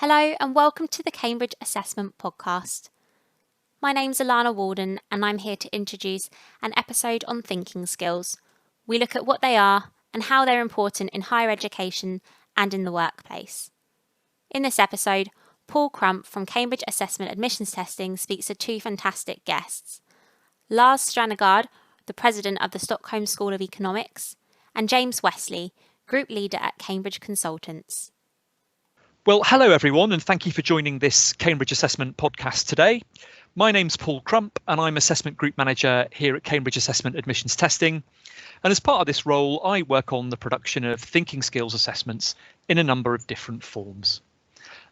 Hello and welcome to the Cambridge Assessment Podcast. My name's Alana Walden and I'm here to introduce an episode on thinking skills. We look at what they are and how they're important in higher education and in the workplace. In this episode, Paul Crump from Cambridge Assessment Admissions Testing speaks to two fantastic guests. Lars Strannegård, the president of the Stockholm School of Economics, and James Westley, group leader at Cambridge Consultants. Well, hello everyone, and thank you for joining this Cambridge Assessment podcast today. My name's Paul Crump, and I'm Assessment Group Manager here at Cambridge Assessment Admissions Testing. And as part of this role, I work on the production of thinking skills assessments in a number of different forms.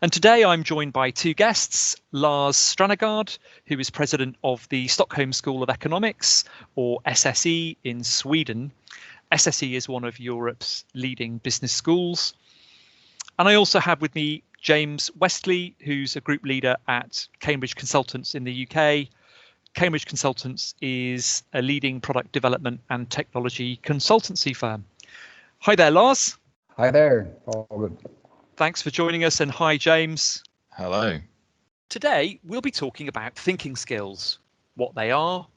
And today I'm joined by two guests, Lars Strannegård, who is president of the Stockholm School of Economics, or SSE, in Sweden. SSE is one of Europe's leading business schools. And I also have with me James Westley, who's a group leader at Cambridge Consultants in the UK. Cambridge Consultants is a leading product development and technology consultancy firm. Hi there, Lars. Hi there. All good. Thanks for joining us, and hi, James. Hello. Today, we'll be talking about thinking skills, what they are,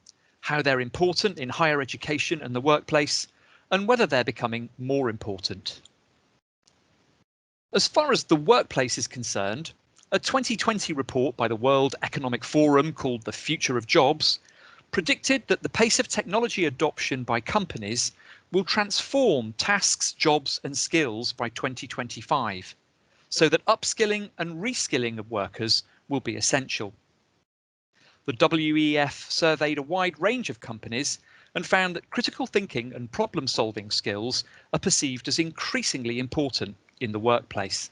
how they're important in higher education and the workplace, and whether they're becoming more important. As far as the workplace is concerned, a 2020 report by the World Economic Forum called The Future of Jobs predicted that the pace of technology adoption by companies will transform tasks, jobs and skills by 2025, so that upskilling and reskilling of workers will be essential. The WEF surveyed a wide range of companies and found that critical thinking and problem-solving skills are perceived as increasingly important in the workplace.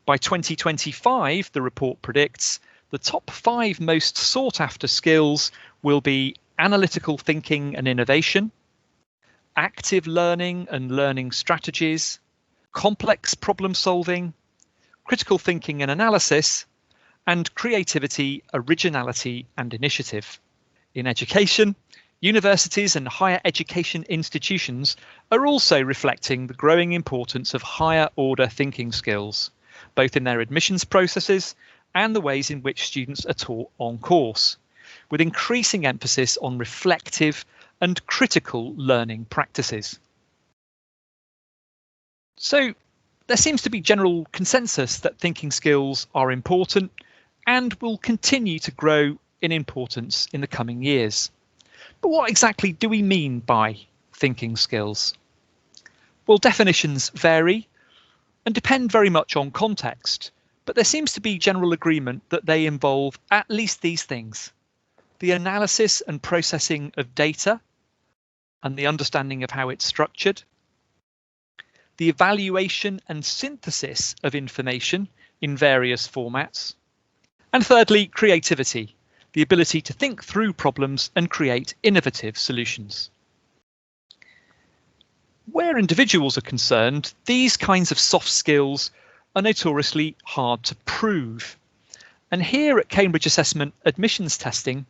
By 2025, the report predicts the top 5 most sought after skills will be analytical thinking and innovation, active learning and learning strategies, complex problem solving, critical thinking and analysis, and creativity, originality and initiative. In education, universities and higher education institutions are also reflecting the growing importance of higher order thinking skills, both in their admissions processes and the ways in which students are taught on course, with increasing emphasis on reflective and critical learning practices. So there seems to be general consensus that thinking skills are important and will continue to grow in importance in the coming years. But what exactly do we mean by thinking skills? Well, definitions vary and depend very much on context, but there seems to be general agreement that they involve at least these things: the analysis and processing of data and the understanding of how it's structured, the evaluation and synthesis of information in various formats, and thirdly, creativity, the ability to think through problems and create innovative solutions. Where individuals are concerned, these kinds of soft skills are notoriously hard to prove. And here at Cambridge Assessment Admissions Testing,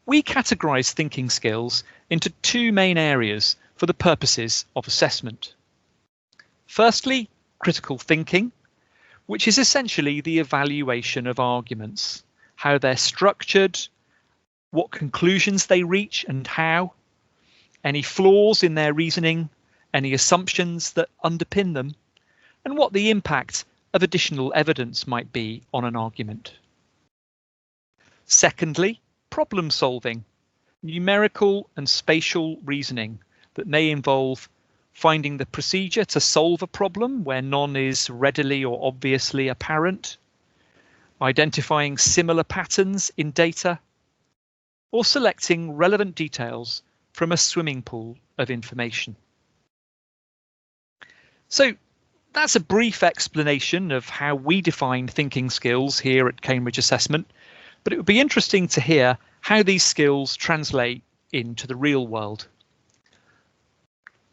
we categorise thinking skills into 2 main areas for the purposes of assessment. Firstly, critical thinking, which is essentially the evaluation of arguments, how they're structured, what conclusions they reach and how, any flaws in their reasoning, any assumptions that underpin them, and what the impact of additional evidence might be on an argument. Secondly, problem solving, numerical and spatial reasoning that may involve finding the procedure to solve a problem where none is readily or obviously apparent, identifying similar patterns in data, or selecting relevant details from a swimming pool of information. So that's a brief explanation of how we define thinking skills here at Cambridge Assessment, but it would be interesting to hear how these skills translate into the real world.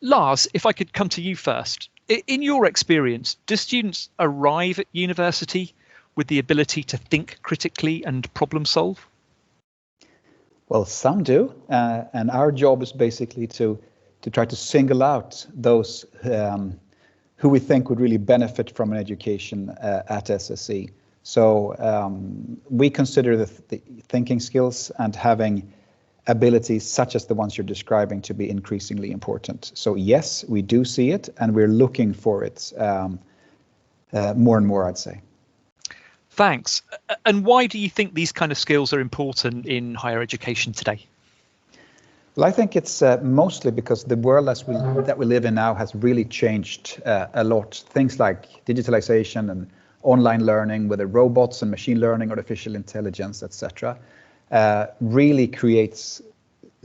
Lars, if I could come to you first. In your experience, do students arrive at university with the ability to think critically and problem solve? Well, some do, and our job is basically to try to single out those who we think would really benefit from an education at SSE. So we consider the thinking skills and having abilities such as the ones you're describing to be increasingly important. So yes, we do see it, and we're looking for it more and more, I'd say. Thanks. And why do you think these kind of skills are important in higher education today? Well, I think it's mostly because the world that we live in now has really changed a lot. Things like digitalization and online learning, whether robots and machine learning, artificial intelligence, etc., really creates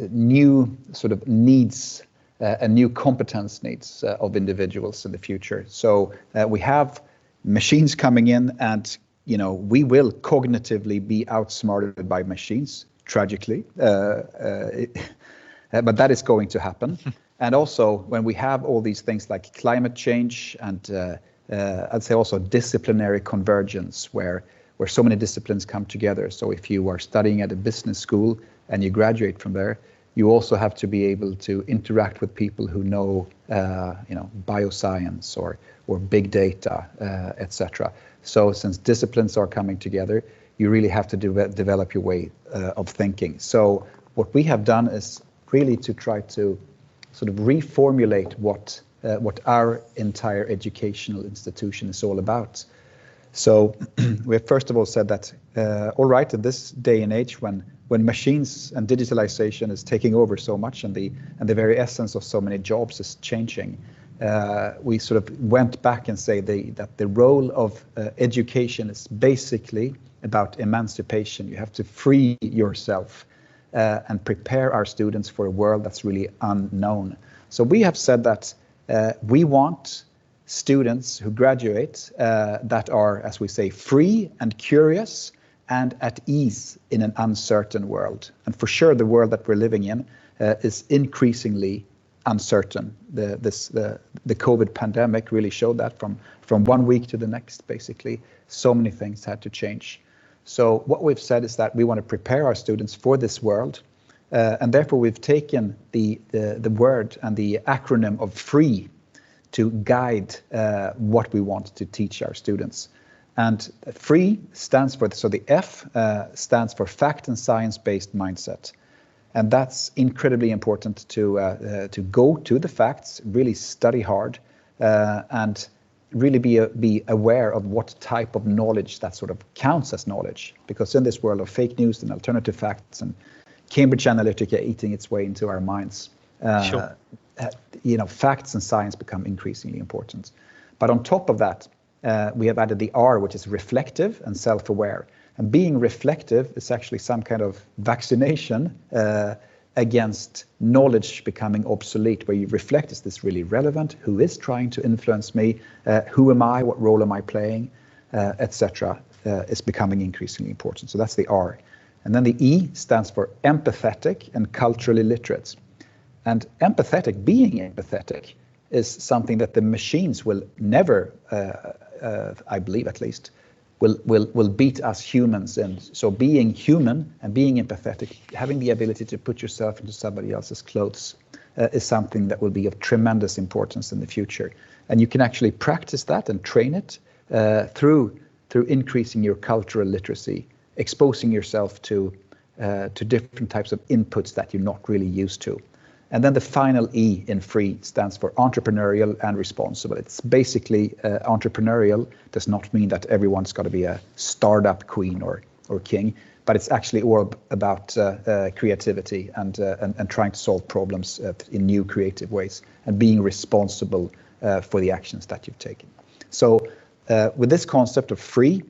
new sort of needs and new competence needs of individuals in the future. So we have machines coming in, and we will cognitively be outsmarted by machines, tragically. But that is going to happen. And also when we have all these things like climate change and I'd say also disciplinary convergence, where so many disciplines come together. So if you are studying at a business school and you graduate from there, you also have to be able to interact with people who know, bioscience or big data, etc. So since disciplines are coming together, you really have to develop your way of thinking. So what we have done is really to try to sort of reformulate what our entire educational institution is all about. So we have first of all said that, all right, in this day and age when machines and digitalization is taking over so much and the very essence of so many jobs is changing, we sort of went back and say that the role of education is basically about emancipation. You have to free yourself and prepare our students for a world that's really unknown. So we have said that we want students who graduate that are, as we say, free and curious and at ease in an uncertain world. And for sure, the world that we're living in is increasingly uncertain. The COVID pandemic really showed that from 1 week to the next, basically. So many things had to change. So what we've said is that we want to prepare our students for this world. And therefore, we've taken the word and the acronym of FREE to guide what we want to teach our students. And FREE stands for, so the F stands for fact and science-based mindset. And that's incredibly important to go to the facts, really study hard, and really be aware of what type of knowledge that sort of counts as knowledge. Because in this world of fake news and alternative facts and Cambridge Analytica eating its way into our minds, Sure. Facts and science become increasingly important. But on top of that, we have added the R, which is reflective and self-aware. And being reflective is actually some kind of vaccination against knowledge becoming obsolete, where you reflect, is this really relevant? Who is trying to influence me? Who am I? What role am I playing? Etc. Is becoming increasingly important. So that's the R. And then the E stands for empathetic and culturally literate. And being empathetic, is something that the machines will never, I believe at least, will beat us humans in. So being human and being empathetic, having the ability to put yourself into somebody else's clothes, is something that will be of tremendous importance in the future. And you can actually practice that and train it through increasing your cultural literacy, exposing yourself to different types of inputs that you're not really used to. And then the final E in FREE stands for entrepreneurial and responsible. It's basically entrepreneurial does not mean that everyone's got to be a startup queen or king, but it's actually all about creativity and trying to solve problems in new creative ways and being responsible for the actions that you've taken. So with this concept of FREE,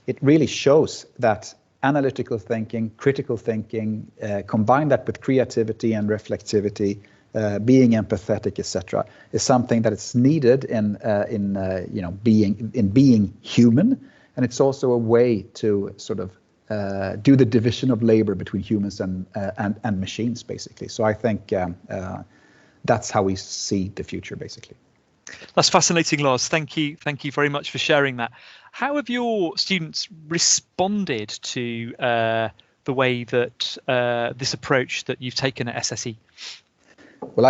it really shows that analytical thinking, critical thinking, combine that with creativity and reflectivity, being empathetic, etc., is something that is needed in being human, and it's also a way to sort of do the division of labor between humans and machines, basically. So I think that's how we see the future, basically. That's fascinating, Lars. Thank you very much for sharing that. How have your students responded to the way that this approach that you've taken at SSE? Well,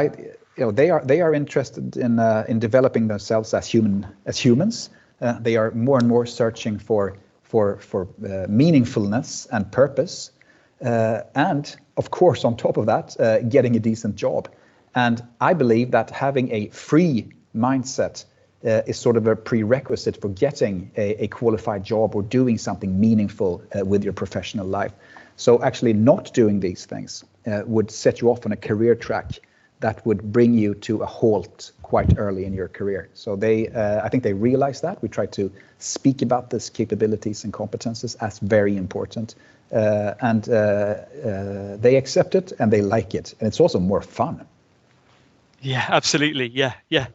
they are interested in developing themselves as humans. They are more and more searching for meaningfulness and purpose, and of course, on top of that, getting a decent job. And I believe that having a free mindset is sort of a prerequisite for getting a qualified job or doing something meaningful with your professional life. So actually not doing these things would set you off on a career track that would bring you to a halt quite early in your career. So I think they realize that. We try to speak about this capabilities and competences as very important. And they accept it and they like it. And it's also more fun. Yeah, absolutely. Yeah.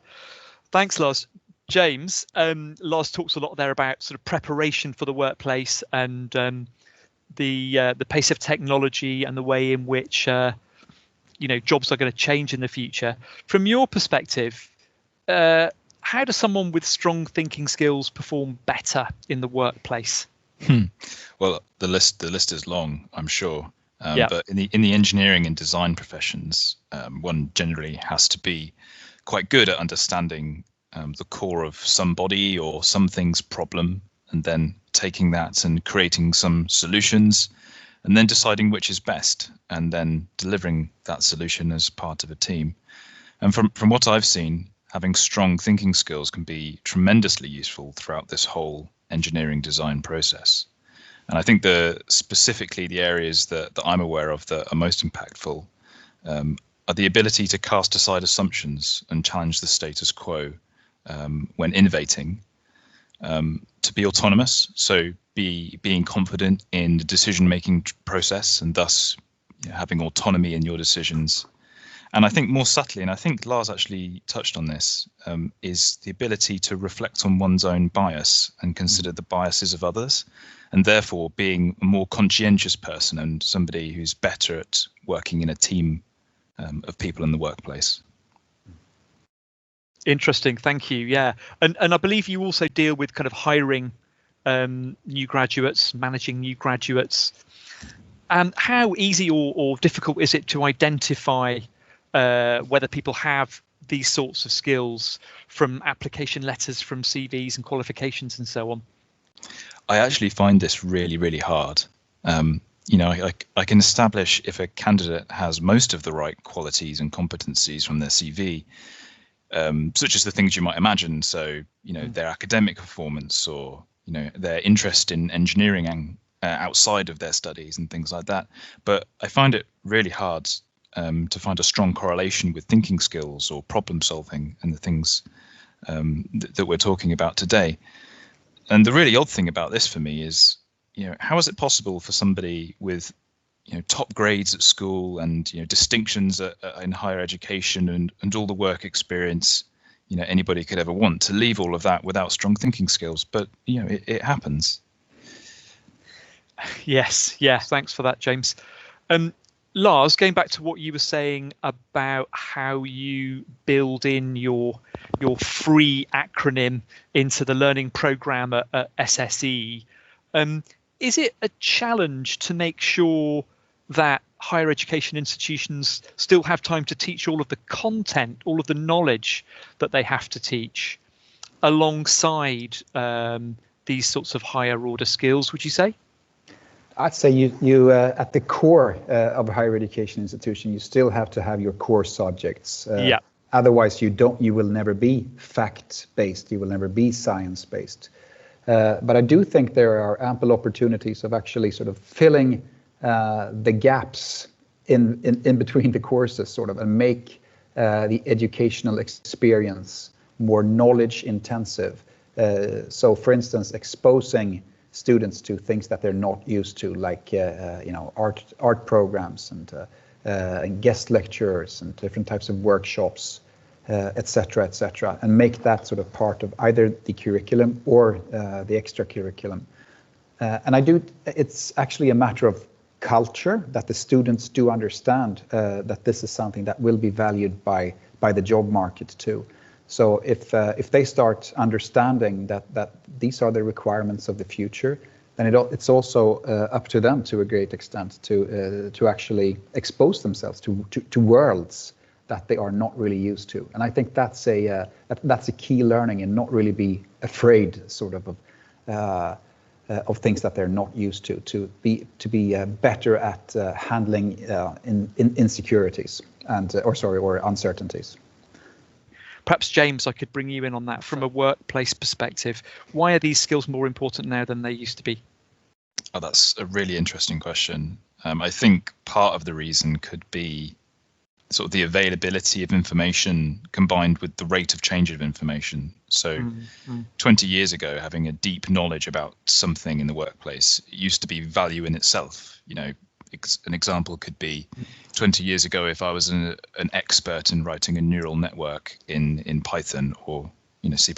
Thanks, Lars. James, Lars talks a lot there about sort of preparation for the workplace and the pace of technology and the way in which jobs are going to change in the future. From your perspective, how does someone with strong thinking skills perform better in the workplace? Well, the list is long, I'm sure. But in the engineering and design professions, one generally has to be quite good at understanding the core of somebody or something's problem, and then taking that and creating some solutions, and then deciding which is best, and then delivering that solution as part of a team. And from what I've seen, having strong thinking skills can be tremendously useful throughout this whole engineering design process. And I think specifically the areas that I'm aware of that are most impactful are the ability to cast aside assumptions and challenge the status quo when innovating, to be autonomous, so being confident in the decision-making process and thus having autonomy in your decisions. And I think more subtly, and I think Lars actually touched on this, is the ability to reflect on one's own bias and consider the biases of others, and therefore being a more conscientious person and somebody who's better at working in a team of people in the workplace. Interesting, thank you. Yeah, and I believe you also deal with kind of hiring new graduates, managing new graduates. How easy or difficult is it to identify whether people have these sorts of skills from application letters, from CVs and qualifications and so on? I actually find this really, really hard. I can establish if a candidate has most of the right qualities and competencies from their CV, such as the things you might imagine. So, their academic performance, or, their interest in engineering and outside of their studies and things like that. But I find it really hard to find a strong correlation with thinking skills or problem solving and the things that we're talking about today. And the really odd thing about this for me is, how is it possible for somebody with, top grades at school and, distinctions in higher education and all the work experience, anybody could ever want, to leave all of that without strong thinking skills? But, it happens. Yes. Thanks for that, James. Lars, going back to what you were saying about how you build in your free acronym into the learning program at SSE, is it a challenge to make sure that higher education institutions still have time to teach all of the content, all of the knowledge that they have to teach, alongside these sorts of higher order skills, would you say? I'd say you at the core of a higher education institution, you still have to have your core subjects. Otherwise, you will never be fact-based. You will never be science-based. But I do think there are ample opportunities of actually sort of filling the gaps in between the courses, sort of, and make the educational experience more knowledge intensive. So, for instance, exposing students to things that they're not used to, like art programs and guest lecturers and different types of workshops, etc., and make that sort of part of either the curriculum or the extra curriculum. And it's actually a matter of culture, that the students do understand that this is something that will be valued by the job market too. So if they start understanding that these are the requirements of the future, then it's also up to them to a great extent to actually expose themselves to worlds that they are not really used to. And I think that's a key learning, and not really be afraid sort of things that they're not used to be better at handling insecurities or uncertainties. Perhaps, James, I could bring you in on that from a workplace perspective. Why are these skills more important now than they used to be? Oh, that's a really interesting question. I think part of the reason could be sort of the availability of information combined with the rate of change of information. So 20 years ago, having a deep knowledge about something in the workplace used to be value in itself. You know, an example could be 20 years ago, if I was an expert in writing a neural network in Python or C++,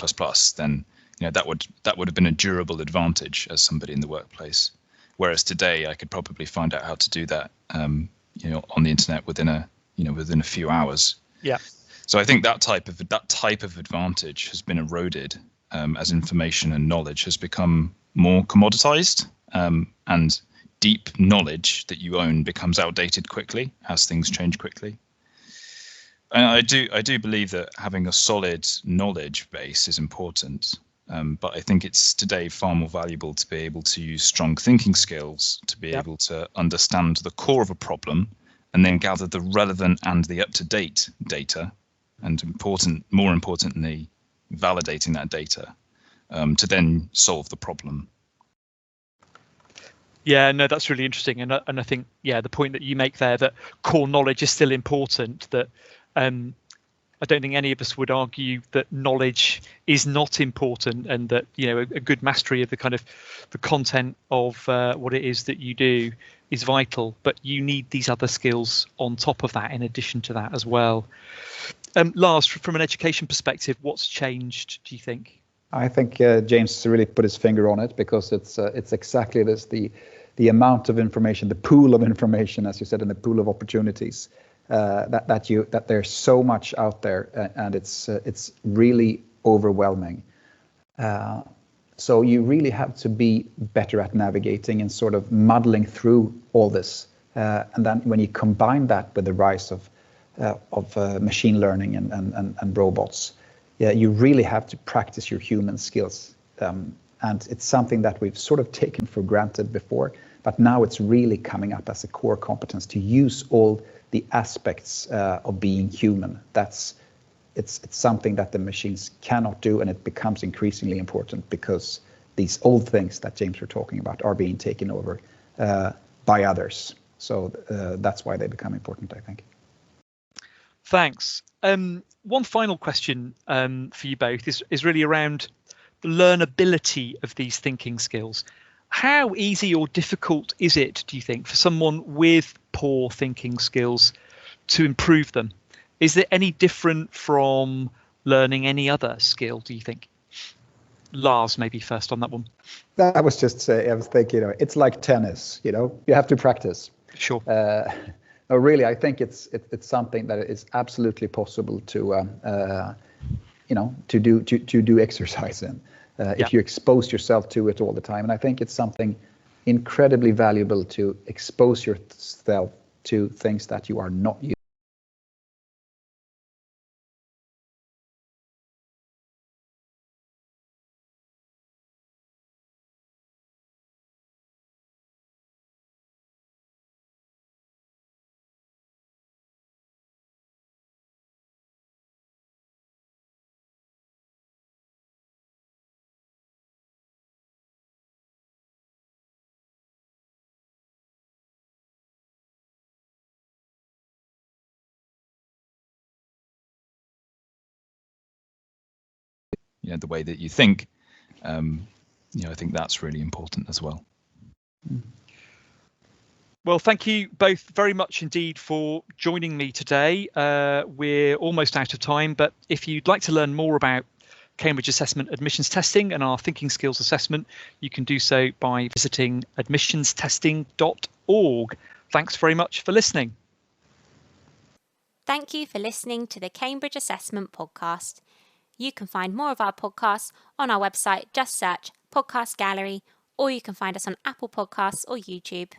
then that would have been a durable advantage as somebody in the workplace. Whereas today, I could probably find out how to do that on the internet within a few hours. Yeah. So I think that type of advantage has been eroded as information and knowledge has become more commoditized, and deep knowledge that you own becomes outdated quickly as things change quickly. And I do believe that having a solid knowledge base is important. But I think it's today far more valuable to be able to use strong thinking skills to be able to understand the core of a problem, and then gather the relevant and the up-to-date data, and more importantly, validating that data to then solve the problem. Yeah, no, that's really interesting, and I think the point that you make there, that core knowledge is still important. That I don't think any of us would argue that knowledge is not important, and that a good mastery of the content of what it is that you do is vital. But you need these other skills on top of that, in addition to that as well. Lars, from an education perspective, what's changed, do you think? I think James really put his finger on it, because it's exactly this: the amount of information, the pool of information, as you said, and the pool of opportunities. That there's so much out there, and it's really overwhelming. So you really have to be better at navigating and sort of muddling through all this. And then when you combine that with the rise of machine learning and robots, you really have to practice your human skills. And it's something that we've sort of taken for granted before, but now it's really coming up as a core competence to use all the aspects of being human. It's something that the machines cannot do, and it becomes increasingly important because these old things that James were talking about are being taken over by others. So that's why they become important, I think. Thanks. One final question for you both is really around the learnability of these thinking skills. How easy or difficult is it, do you think, for someone with poor thinking skills to improve them? Is it any different from learning any other skill, do you think? Lars, maybe first on that one. I was thinking, it's like tennis, you have to practice. Sure. No, really, I think it's something that is absolutely possible to do exercise in. If you expose yourself to it all the time. And I think it's something incredibly valuable to expose yourself to things that you are not used to. The way that you think, I think that's really important as well. Well, thank you both very much indeed for joining me today. We're almost out of time, but if you'd like to learn more about Cambridge Assessment admissions testing and our thinking skills assessment, you can do so by visiting admissionstesting.org. Thanks very much for listening. Thank you for listening to the Cambridge Assessment podcast. You can find more of our podcasts on our website. Just search Podcast Gallery, or you can find us on Apple Podcasts or YouTube.